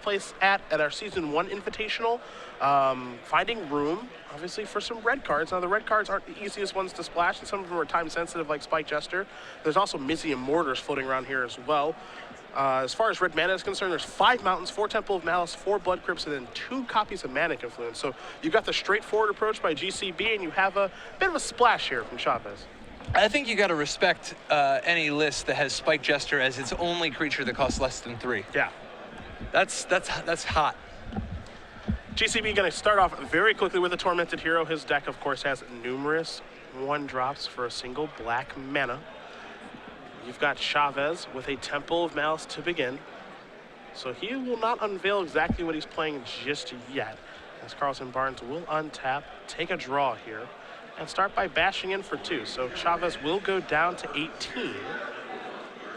place at our Season 1 Invitational. Finding room, obviously, for some red cards. Now, the red cards aren't the easiest ones to splash, and some of them are time-sensitive, like Spike Jester. There's also Mizium Mortars floating around here as well. As far as red mana is concerned, there's 5 Mountains, 4 Temple of Malice, 4 Blood Crypts, and then 2 copies of Mana Confluence. So you've got the straightforward approach by GCB, and you have a bit of a splash here from Chavez. I think you got to respect any list that has Spike Jester as its only creature that costs less than 3. Yeah. That's hot. GCB going to start off very quickly with a Tormented Hero. His deck, of course, has numerous 1-drops for a single black mana. You've got Chavez with a Temple of Malice to begin. So he will not unveil exactly what he's playing just yet, as Carleton-Barnes will untap, take a draw here, and start by bashing in for 2. So Chavez will go down to 18.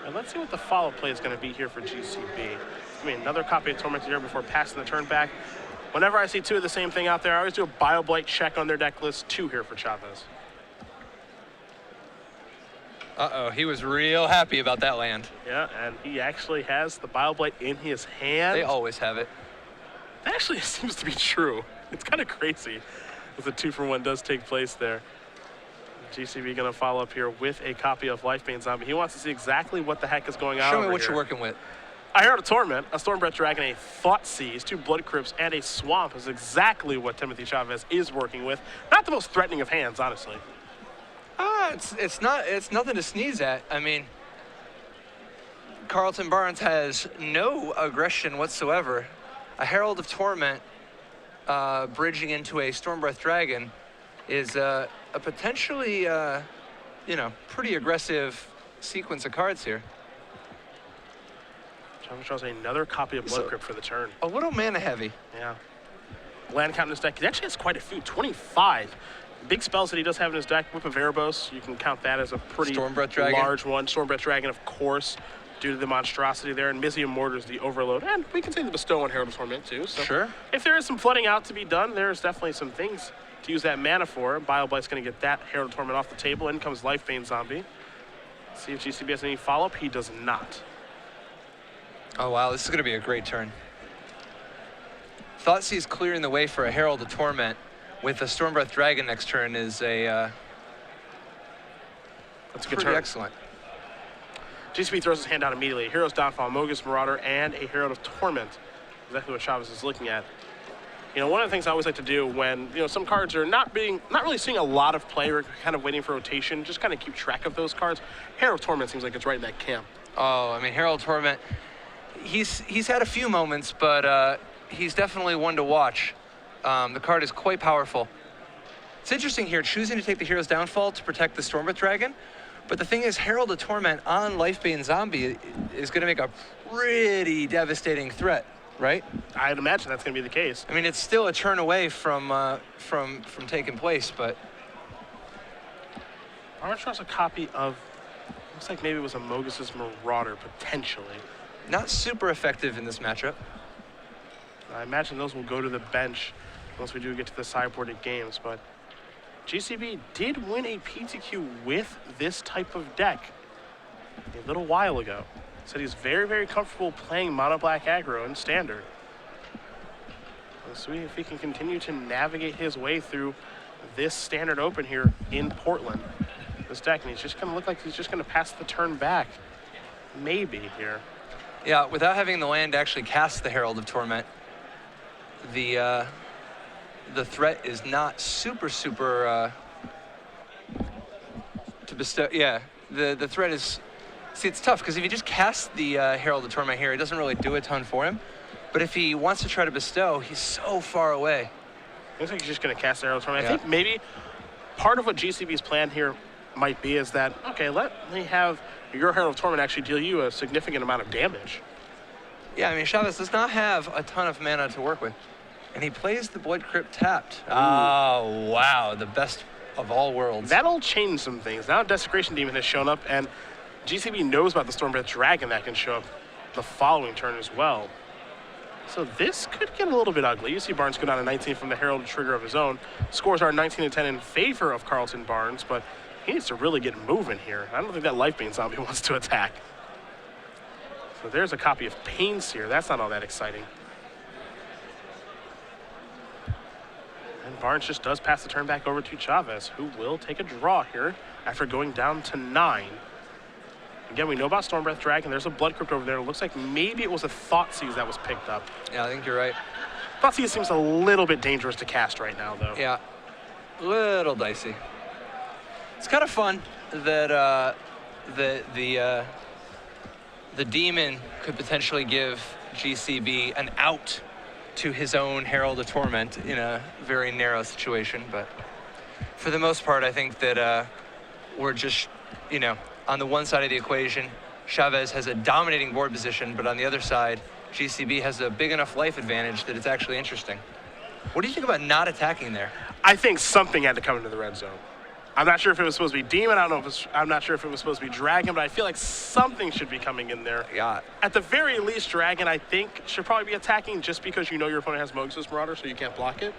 And let's see what the follow play is going to be here for GCB. I mean, another copy of Tormented Hero before passing the turn back. Whenever I see 2 of the same thing out there, I always do a Bioblight check on their deck list. 2 here for Chavez. Uh-oh, he was real happy about that land. Yeah, and he actually has the Bioblight in his hand. They always have it. That actually seems to be true. It's kind of crazy if the 2-for-1 does take place there. GCB going to follow up here with a copy of Lifebane Zombie. He wants to see exactly what the heck is going on. Show me what here. you're working with. I heard a Torment, a Stormbreath Dragon, a Thoughtseize, 2 Blood Crypts, and a Swamp is exactly what Timothy Chavez is working with. Not the most threatening of hands, honestly. It's nothing to sneeze at. I mean, Carleton-Barnes has no aggression whatsoever. A Herald of Torment bridging into a Stormbreath Dragon is a potentially, pretty aggressive sequence of cards here. Chavez draws another copy of Blood Crypt for the turn. A little mana heavy. Yeah. Land count in his deck, he actually has quite a few, 25. Big spells that he does have in his deck. Whip of Erebos, you can count that as a pretty large one. Stormbreath Dragon, of course, due to the monstrosity there. And Mizium Mortars, the Overload. And we can say the Bestow on Herald of Torment, too. So sure. If there is some flooding out to be done, there's definitely some things to use that mana for. Bioblight's going to get that Herald of Torment off the table. In comes Lifebane Zombie. See if GCB has any follow-up. He does not. Oh, wow. This is going to be a great turn. Thoughtseize clearing the way for a Herald of Torment with a Stormbreath Dragon next turn is a that's a good turn. Excellent. GCB throws his hand out immediately. A Hero's Downfall, Mogus Marauder, and a Herald of Torment. Exactly what Chavez is looking at. You know, one of the things I always like to do when, some cards are not really seeing a lot of play or kind of waiting for rotation, just kind of keep track of those cards. Herald of Torment seems like it's right in that camp. Oh, I mean, Herald of Torment, he's had a few moments, but he's definitely one to watch. The card is quite powerful. It's interesting here, choosing to take the Hero's Downfall to protect the Stormbreath Dragon, but the thing is, Herald of Torment on Lifebane Zombie is going to make a pretty devastating threat, right? I'd imagine that's going to be the case. I mean, it's still a turn away from taking place, but... Orange draws a copy of, looks like maybe it was a Mogus's Marauder, potentially. Not super effective in this matchup. I imagine those will go to the bench once we do get to the sideboarded games, but GCB did win a PTQ with this type of deck a little while ago. Said he's very, very comfortable playing mono black aggro in standard. Let's see if he can continue to navigate his way through this standard open here in Portland. This deck, and he's just gonna look like he's just gonna pass the turn back. Maybe here. Yeah, without having the land actually cast the Herald of Torment, the threat is not super to bestow. Yeah, the threat is, see, it's tough because if he just casts the Herald of Torment here, it doesn't really do a ton for him. But if he wants to try to bestow, he's so far away. Looks like he's just going to cast the Herald of Torment. Yeah. I think maybe part of what GCB's plan here might be is that, okay, let me have your Herald of Torment actually deal you a significant amount of damage. Yeah, I mean, Chavez does not have a ton of mana to work with. And he plays the Blood Crypt tapped. Ooh. Oh, wow, the best of all worlds. That'll change some things. Now Desecration Demon has shown up, and GCB knows about the Stormbreath Dragon that can show up the following turn as well. So this could get a little bit ugly. You see Barnes go down to 19 from the Herald trigger of his own. Scores are 19-10 in favor of Carleton-Barnes, but he needs to really get moving here. I don't think that Lifebane Zombie wants to attack. So there's a copy of Painseer. That's not all that exciting. And Barnes just does pass the turn back over to Chavez, who will take a draw here after going down to 9. Again, we know about Stormbreath Dragon. There's a Blood Crypt over there. It looks like maybe it was a Thoughtseize that was picked up. Yeah, I think you're right. Thoughtseize seems a little bit dangerous to cast right now, though. Yeah, a little dicey. It's kind of fun that the demon could potentially give GCB an out to his own Herald of Torment in a very narrow situation. But for the most part, I think that we're just, on the one side of the equation, Chavez has a dominating board position, but on the other side, GCB has a big enough life advantage that it's actually interesting. What do you think about not attacking there? I think something had to come into the red zone. I'm not sure if it was supposed to be Demon. I'm not sure if it was supposed to be Dragon, but I feel like something should be coming in there. Yeah. At the very least, Dragon, I think, should probably be attacking just because you know your opponent has Mogus' Marauder, so you can't block it.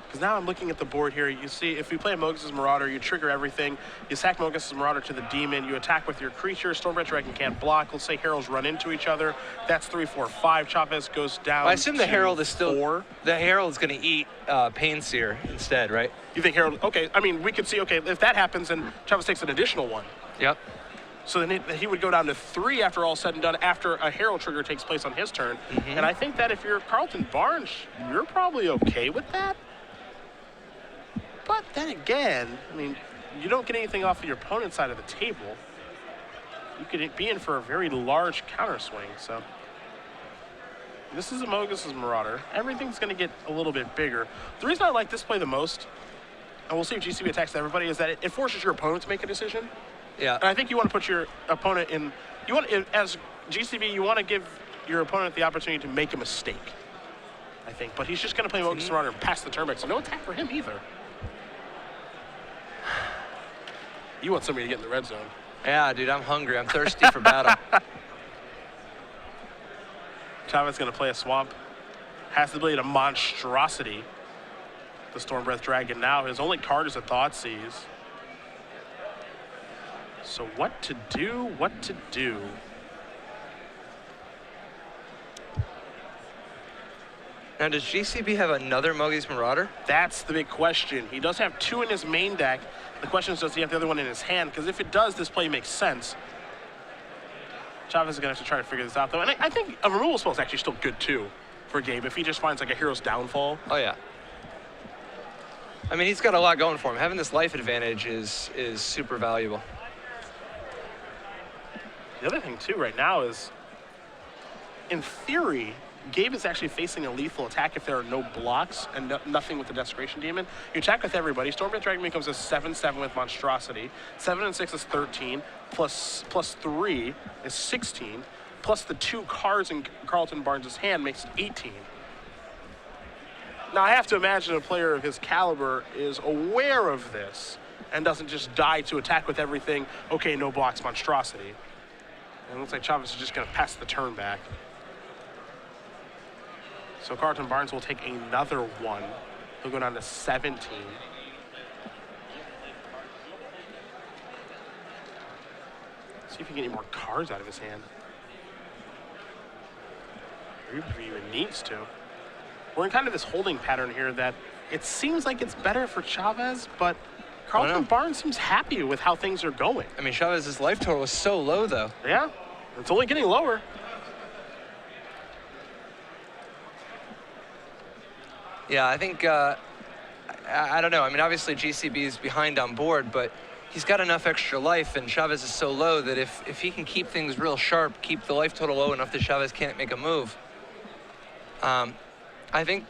Because now I'm looking at the board here. You see, if we play a Mogus' Marauder, you trigger everything. You sack Mogus' Marauder to the Demon. You attack with your creature. Stormbreath Dragon can't block. Let's say Heralds run into each other. That's 3, 4, 5. Chavez goes down. I assume the Herald is still 4. The Herald's going to eat Painseer instead, right? You think Herald? Okay, I mean, we could see. Okay, if that happens, then Chavez takes an additional 1. Yep. So then he would go down to 3 after all said and done, after a Herald trigger takes place on his turn. And I think that if you're Carleton-Barnes, you're probably okay with that. But then again, I mean, you don't get anything off of your opponent's side of the table. You could be in for a very large counter swing. So this is a Mogus' Marauder. Everything's going to get a little bit bigger. The reason I like this play the most, and we'll see if GCB attacks everybody, is that it forces your opponent to make a decision. Yeah. And I think you want to put your opponent in, as GCB, you want to give your opponent the opportunity to make a mistake, I think. But he's just going to play Mogus' Marauder and pass the turn back, so no attack for him either. You want somebody to get in the red zone. Yeah, dude, I'm hungry. I'm thirsty for battle. Chavez going to play a Swamp. Has the ability to Monstrosity the Stormbreath Dragon now. His only card is a Thoughtseize. So what to do, what to do? Now, does GCB have another Mogus Marauder? That's the big question. He does have 2 in his main deck. The question is, does he have the other one in his hand? Because if it does, this play makes sense. Chavez is going to have to try to figure this out, though. And I think a removal spell is actually still good, too, for Gabe, if he just finds, like, a Hero's Downfall. Oh, yeah. I mean, he's got a lot going for him. Having this life advantage is super valuable. The other thing, too, right now is, in theory, Gabe is actually facing a lethal attack if there are no blocks and nothing with the Desecration Demon. You attack with everybody. Stormbreath Dragon becomes a 7/7 with Monstrosity. 7 and 6 is 13. Plus 3 is 16. Plus the 2 cards in Carleton-Barnes' hand makes it 18. Now, I have to imagine a player of his caliber is aware of this and doesn't just die to attack with everything. Okay, no blocks, Monstrosity. And it looks like Chavez is just going to pass the turn back. So Carleton-Barnes will take another 1. He'll go down to 17. See if he can get any more cards out of his hand. Or if he even needs to. We're in kind of this holding pattern here that it seems like it's better for Chavez, but Carleton-Barnes seems happy with how things are going. I mean, Chavez's life total was so low, though. Yeah, it's only getting lower. Yeah, I think, I don't know. I mean, obviously GCB is behind on board, but he's got enough extra life, and Chavez is so low that if he can keep things real sharp, keep the life total low enough that Chavez can't make a move. I think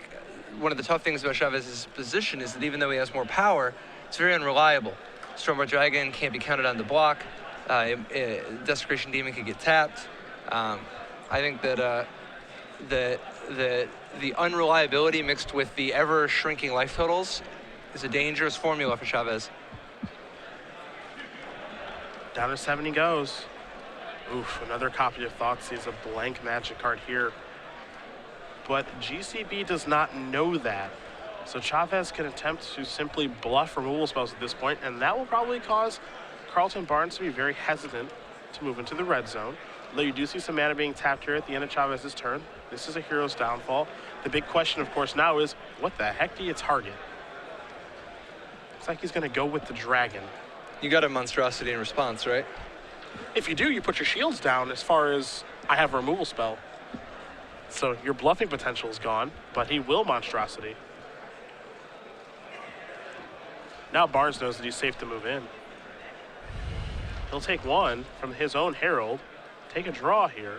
one of the tough things about Chavez's position is that even though he has more power, it's very unreliable. Stormbreath Dragon can't be counted on the block. Desecration Demon could get tapped. I think that the unreliability mixed with the ever-shrinking life totals is a dangerous formula for Chavez. Down to 7 he goes. Oof, another copy of Thoughtseize, a blank magic card here. But GCB does not know that. So Chavez can attempt to simply bluff removal spells at this point, and that will probably cause Carleton-Barnes to be very hesitant to move into the red zone. Though you do see some mana being tapped here at the end of Chavez's turn. This is a hero's downfall. The big question, of course, now is, what the heck do you target? Looks like he's going to go with the dragon. You got a monstrosity in response, right? If you do, you put your shields down as far as I have a removal spell. So your bluffing potential is gone, but he will monstrosity. Now Barnes knows that he's safe to move in. He'll take one from his own Herald, take a draw here.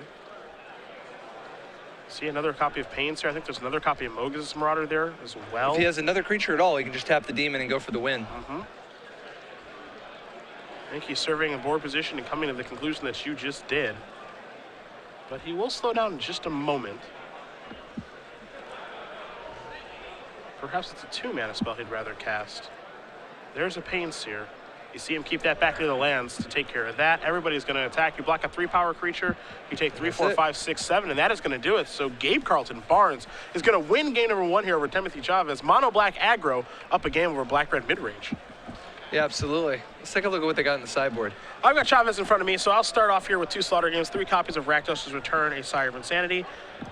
See another copy of Pains here. I think there's another copy of Mogus' Marauder there as well. If he has another creature at all, he can just tap the demon and go for the win. I think he's surveying a board position and coming to the conclusion that you just did. But he will slow down in just a moment. Perhaps it's a 2-mana spell he'd rather cast. There's a Pain Seer. You see him keep that back near the lands to take care of that. Everybody's going to attack. You block a 3-power creature. You take 3, 4, 5, 6, 7, and that is going to do it. So Gabe Carleton-Barnes is going to win game number 1 here over Timothy Chavez. Mono black aggro up a game over black red mid-range. Yeah, absolutely. Let's take a look at what they got in the sideboard. I've got Chavez in front of me, so I'll start off here with 2 Slaughter Games, 3 copies of Rakdos's Return, a Sire of Insanity.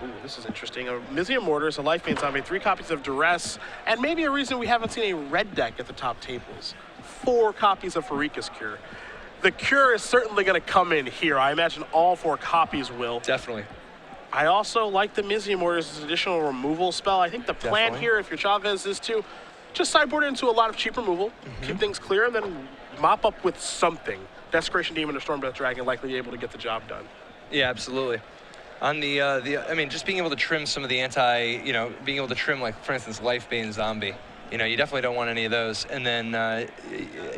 Ooh, this is interesting. A Mizium Mortars, a Lifebane Zombie, 3 copies of Duress, and maybe a reason we haven't seen a red deck at the top tables. 4 copies of Farika's Cure. The Cure is certainly going to come in here. I imagine all 4 copies will. Definitely. I also like the Mizium Mortars as an additional removal spell. I think the plan here, if you're Chavez, is to just sideboard into a lot of cheap removal, keep things clear, and then mop up with something. Desecration Demon or Stormbreath Dragon likely able to get the job done. Yeah, absolutely. On the I mean, just being able to trim some of the being able to trim, like, for instance, Lifebane Zombie. You definitely don't want any of those. And then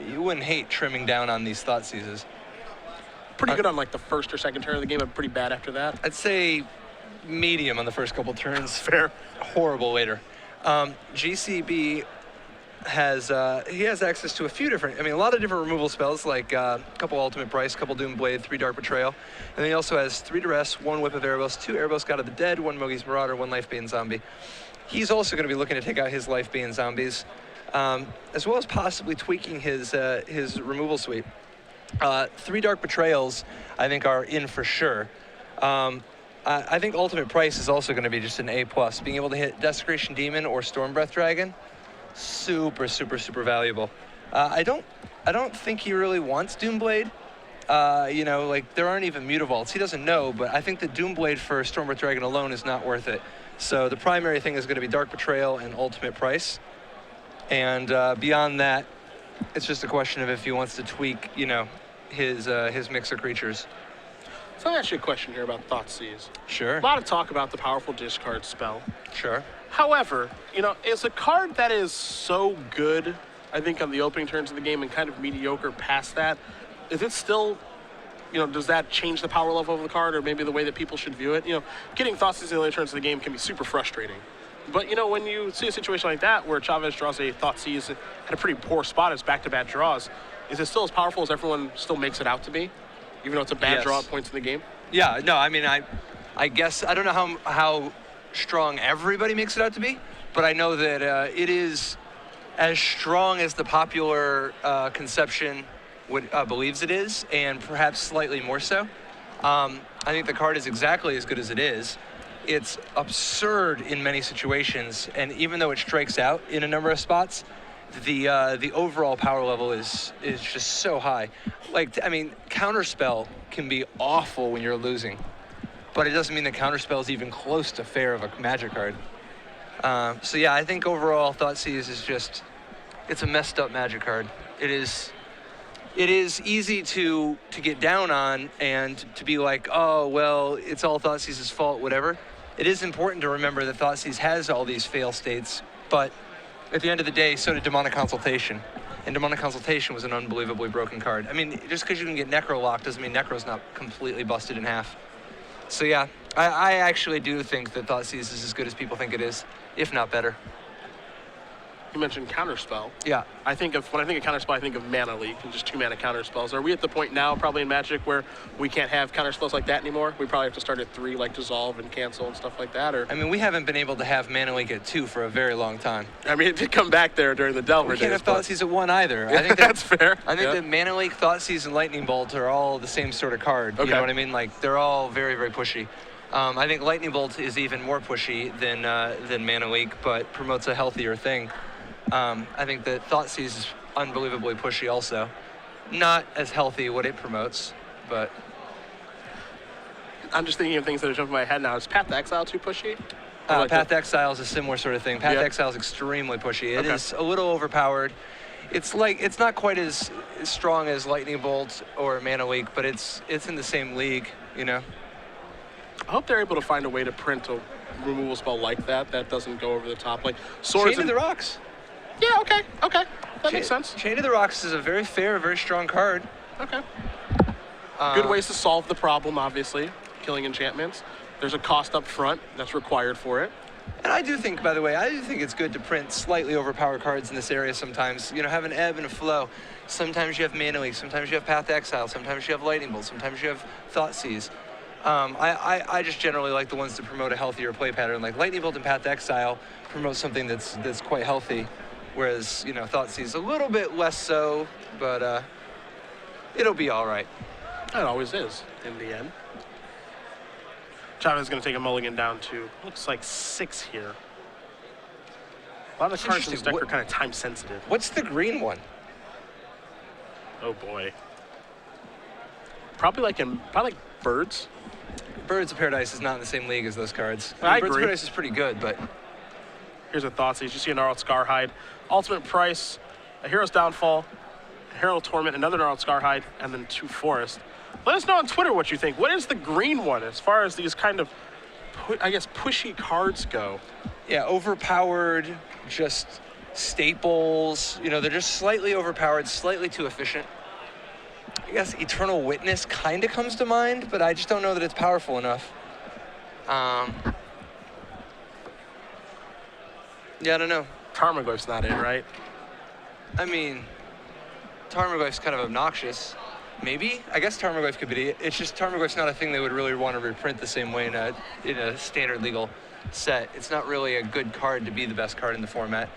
you wouldn't hate trimming down on these Thought Seizes. Pretty good on, like, the first or second turn of the game, but pretty bad after that. I'd say medium on the first couple turns. Fair. Horrible later. GCB has access to a lot of different removal spells, like a couple Ultimate Price, couple Doomblade, 3 Dark Betrayal, and then he also has 3 Duress, 1 Whip of Erebos, 2 Erebos God of the Dead, 1 Mogi's Marauder, 1 Lifebane Zombie. He's also going to be looking to take out his Lifebane Zombies, as well as possibly tweaking his removal suite. 3 Dark Betrayals, I think, are in for sure. I think Ultimate Price is also going to be just an A+. Being able to hit Desecration Demon or Stormbreath Dragon, super, super, super valuable. I don't think he really wants Doomblade. There aren't even Mutavaults. He doesn't know, but I think the Doomblade for Stormbreath Dragon alone is not worth it. So the primary thing is going to be Dark Betrayal and Ultimate Price. And beyond that, it's just a question of if he wants to tweak, his mix of creatures. So let me ask you a question here about Thoughtseize. Sure. A lot of talk about the powerful discard spell. Sure. However, is a card that is so good, I think, on the opening turns of the game and kind of mediocre past that, is it still, does that change the power level of the card or maybe the way that people should view it? Getting Thoughtseize in the early turns of the game can be super frustrating. But, when you see a situation like that where Chavez draws a Thoughtseize at a pretty poor spot as back-to-back draws, is it still as powerful as everyone still makes it out to be? Even though it's a bad draw at points in the game? Yeah, no, I mean, I guess, I don't know how strong everybody makes it out to be, but I know that it is as strong as the popular conception believes it is, and perhaps slightly more so. I think the card is exactly as good as it is. It's absurd in many situations, and even though it strikes out in a number of spots, the overall power level is just so high. Counterspell can be awful when you're losing, but it doesn't mean that Counterspell is even close to fair of a Magic card. So yeah, I think overall Thoughtseize is just, it's a messed up Magic card. It is easy to get down on and to be like, oh, well, it's all Thoughtseize's fault, whatever. It is important to remember that Thoughtseize has all these fail states, but at the end of the day, so did Demonic Consultation. And Demonic Consultation was an unbelievably broken card. I mean, just because you can get Necro locked doesn't mean Necro's not completely busted in half. So yeah, I actually do think that Thoughtseize is as good as people think it is, if not better. you mentioned Counterspell. Yeah. When I think of Counterspell, I think of Mana Leak and just 2-mana Counterspells. Are we at the point now, probably in Magic, where we can't have Counterspells like that anymore? We probably have to start at 3, like Dissolve and Cancel and stuff like that, or? I mean, we haven't been able to have Mana Leak at 2 for a very long time. I mean, it did come back there during the Delver We can't days. have Thoughtseize at 1 either. I think that's fair. I think that Mana Leak, Thoughtseize, and Lightning Bolt are all the same sort of card. Okay. You know what I mean? Like, they're all very, very pushy. I think Lightning Bolt is even more pushy than Mana Leak, but promotes a healthier thing. I think that Thoughtseize is unbelievably pushy also. Not as healthy what it promotes, but... I'm just thinking of things that are jumping in my head now. Is Path to Exile too pushy? Path to Exile is a similar sort of thing. Path to Exile is extremely pushy. It is a little overpowered. It's not quite as strong as Lightning Bolt or Mana Leak, but it's in the same league, you know? I hope they're able to find a way to print a removal spell like that doesn't go over the top. Like Swords Chain of the Rocks. Yeah, okay. That makes sense. Chain of the Rocks is a very fair, very strong card. Okay. Good ways to solve the problem, obviously. Killing enchantments. There's a cost up front that's required for it. And I do think, by the way, it's good to print slightly overpowered cards in this area sometimes. You know, have an ebb and a flow. Sometimes you have Mana Leak, sometimes you have Path to Exile, sometimes you have Lightning Bolt, sometimes you have Thoughtseize. I just generally like the ones that promote a healthier play pattern. Like Lightning Bolt and Path to Exile promote something that's quite healthy, whereas, you know, Thoughtseize a little bit less so, but it'll be all right. It always is, in the end. Chavez is going to take a mulligan down to, looks like 6 here. A lot of the cards in this deck are kind of time sensitive. What's the green one? Oh boy. Probably like Birds. Birds of Paradise is not in the same league as those cards. I Birds agree. of Paradise is pretty good, but... Here's a Thoughtseize. You see a Gnarled Scarhide. Ultimate price, a Hero's Downfall, a Herald Torment, another Gnarled Scarhide, and then 2 Forest. Let us know on Twitter what you think. What is the green one as far as these kind of, pushy cards go? Yeah, overpowered, just staples. You know, they're just slightly overpowered, slightly too efficient. I guess Eternal Witness kind of comes to mind, but I just don't know that it's powerful enough. Yeah, I don't know. Tarmogoyf's not in, right? I mean, Tarmogoyf's kind of obnoxious. Maybe? I guess Tarmogoyf could be. It's just Tarmogoyf's not a thing they would really want to reprint the same way in a standard legal set. It's not really a good card to be the best card in the format.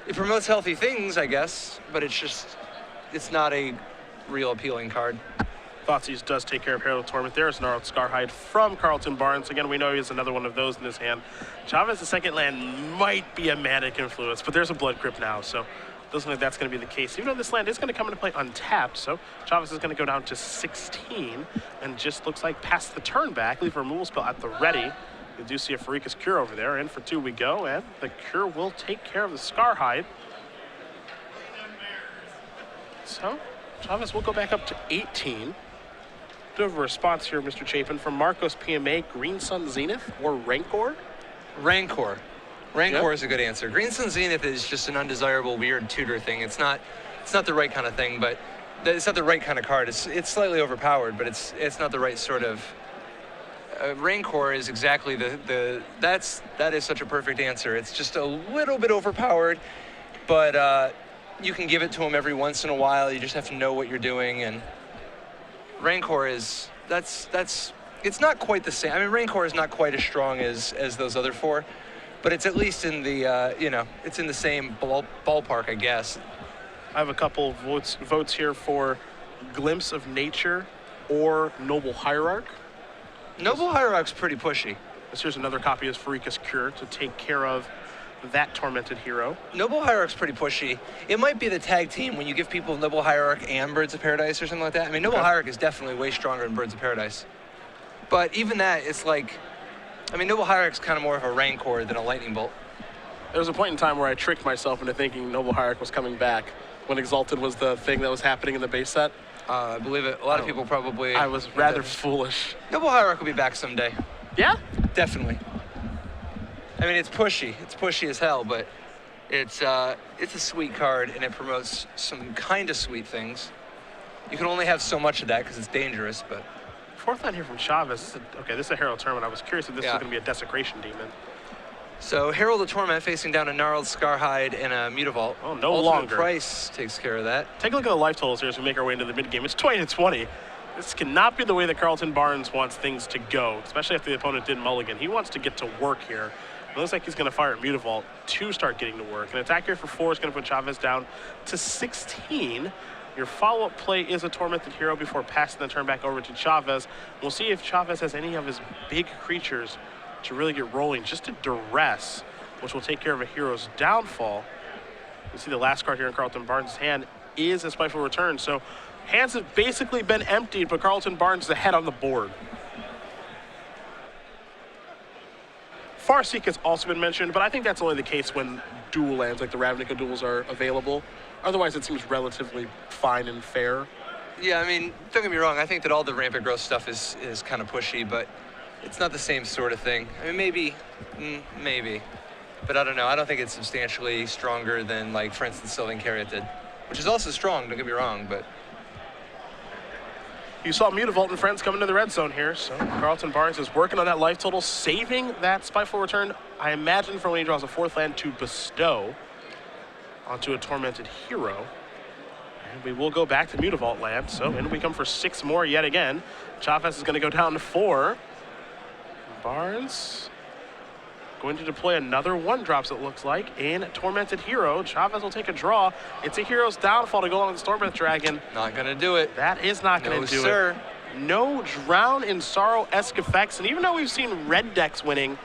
It promotes healthy things, I guess, but it's not a real appealing card. Thoughtseize does take care of Herald Torment. There's Gnarled Scarhide from Carleton-Barnes. Again, we know he has another one of those in his hand. Chavez's second land might be a Manic Influence, but there's a Blood Crypt now, so doesn't look like that's going to be the case. Even though this land is going to come into play untapped, so Chavez is going to go down to 16 and just looks like pass the turn back, leave a removal spell at the ready. You do see a Farika's Cure over there. In for 2 we go, and the Cure will take care of the Scarhide. So Chavez will go back up to 18. Do have a response here, Mr. Chapin, from Marcos PMA, Green Sun Zenith or Rancor? Rancor. Rancor is a good answer. Green Sun Zenith is just an undesirable, weird tutor thing. It's not the right kind of thing, but it's not the right kind of card. It's slightly overpowered, but it's not the right sort of. Rancor is exactly that is such a perfect answer. It's just a little bit overpowered, but you can give it to him every once in a while. You just have to know what you're doing, and Rancor is it's not quite the same. I mean, Rancor is not quite as strong as those other 4. But it's at least in the, it's in the same ballpark, I guess. I have a couple of votes here for Glimpse of Nature or Noble Hierarch. Noble Hierarch's pretty pushy. Here's another copy of Farika's Cure to take care of that tormented hero. Noble Hierarch's pretty pushy. It might be the tag team when you give people Noble Hierarch and Birds of Paradise or something like that. I mean, Noble Hierarch is definitely way stronger than Birds of Paradise. But even that, it's like, I mean, Noble Hierarch's kind of more of a Rancor than a Lightning Bolt. There was a point in time where I tricked myself into thinking Noble Hierarch was coming back when Exalted was the thing that was happening in the base set. I believe it. A lot of people probably... I was rather foolish. Noble Hierarch will be back someday. Yeah? Definitely. I mean, it's pushy. It's pushy as hell, but it's a sweet card, and it promotes some kind of sweet things. You can only have so much of that because it's dangerous, but... 4th line here from Chavez. This is a Herald Tournament. I was curious if this was going to be a Desecration Demon. So Herald of Torment facing down a Gnarled Scarhide and a Mutavault. Oh, no Ultimate longer. Price takes care of that. Take a look at the life totals here as we make our way into the mid game. It's 20-20. This cannot be the way that Carleton-Barnes wants things to go, especially after the opponent did mulligan. He wants to get to work here. It looks like he's going to fire at Mutavault to start getting to work. An attack here for 4 is going to put Chavez down to 16. Your follow-up play is a Tormented Hero before passing the turn back over to Chavez. We'll see if Chavez has any of his big creatures to really get rolling, just to duress, which will take care of a hero's downfall. You see the last card here in Carleton-Barnes' hand is a Spiteful Return. So hands have basically been emptied, but Carleton-Barnes is ahead on the board. Farseek has also been mentioned, but I think that's only the case when dual lands like the Ravnica duels are available. Otherwise, it seems relatively fine and fair. Yeah, I mean, don't get me wrong. I think that all the Rampant Growth stuff is kind of pushy, but it's not the same sort of thing. I mean, maybe. But I don't know. I don't think it's substantially stronger than, like, for instance, Sylvan Carriot did, which is also strong, don't get me wrong, but... You saw Mutavault and friends coming to the red zone here, so Carleton-Barnes is working on that life total, saving that Spiteful Return, I imagine, for when he draws a 4th land to bestow onto a Tormented Hero. And we will go back to Mutavault land, so in we come for 6 more yet again. Chavez is going to go down to 4. Barnes going to deploy another 1-drops, it looks like, in Tormented Hero. Chavez will take a draw. It's a hero's downfall to go along with Stormbreath Dragon. Not going to do it. That is not going to do sir. it. No Drown in Sorrow-esque effects. And even though we've seen red decks winning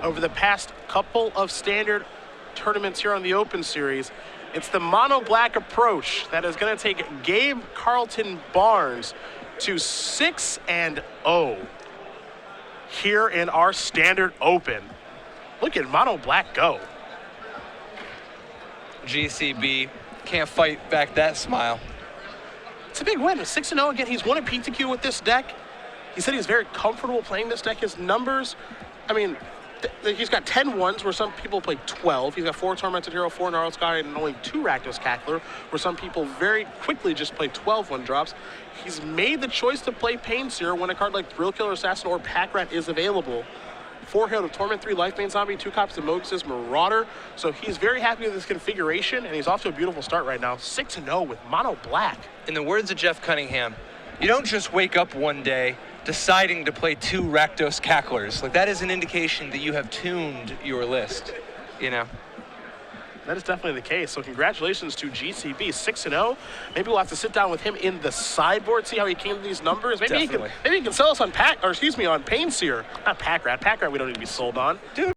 over the past couple of standard tournaments here on the Open Series, it's the mono-black approach that is going to take Gabe Carleton-Barnes to 6-0 here in our standard Open. Look at mono black go. GCB can't fight back that smile. It's a big win. 6-0 again. He's won a PTQ with this deck. He said he's very comfortable playing this deck. His numbers, I mean, he's got 10 ones where some people play 12. He's got 4 Tormented Hero, 4 Gnarled Sky, and only 2 Rakdos Cackler, where some people very quickly just play 12 1-drops. He's made the choice to play Painseer when a card like Thrill Killer Assassin or Pack Rat is available. 4 Hail to Torment, 3 Lifebane Zombie, 2 copies of Mogus' Marauder. So he's very happy with this configuration, and he's off to a beautiful start right now. 6-0 with mono black. In the words of Jeff Cunningham, you don't just wake up one day deciding to play 2 Rakdos Cacklers. Like, that is an indication that you have tuned your list, you know? That is definitely the case. So congratulations to GCB, 6-0. Maybe we'll have to sit down with him in the sideboard, see how he came to these numbers. Maybe he can sell us on on Painseer. Not Pack Rat. Pack Rat we don't need to be sold on. Dude.